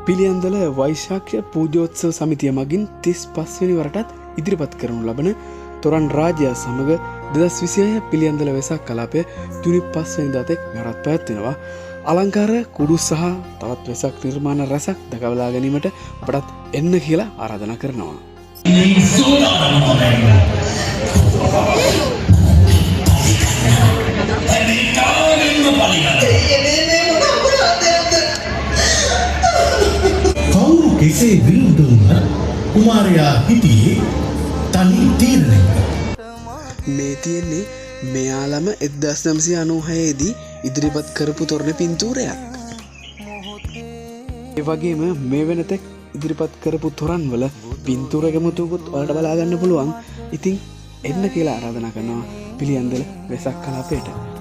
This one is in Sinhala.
පිළියන්දල වෛශාක්‍ය පූජෝත්සව සමිතිය මගින් 35 වෙනි වරටත් ඉදිරිපත් කරනු ලබන තොරන් රාජ්‍ය සමග 2026 පිළියන්දල වෙසක් කලාපය ජූනි 5 වෙනිදා තෙක් නැවත පැවැත්වෙනවා. අලංකාර කුඩු සහ තවත් වෙසක් නිර්මාණ රසක් දකවලා ගැනීමට අපටත් එන්න කියලා ආරාධනා කරනවා. කවුරු කෙසේ විරුද්ධ වුණත් කුමාරයා හිටියේ තනි තීරණයක. මේ තියෙන්නේ මෙයාලම 1996 දී ඉදිරිපත් කරපු තොරණ පින්තූරයක්. ඒ වගේම මේ වෙනතෙක් ඉදිරිපත් කරපු තොරන් වල පින්තූර ගැමුතුකුත් ඔයාලට බලා ගන්න පුළුවන්. ඉතින් එන්න කියලා ආරාධනා කරනවා පිළියන්දල වෙසක් කලාපයට.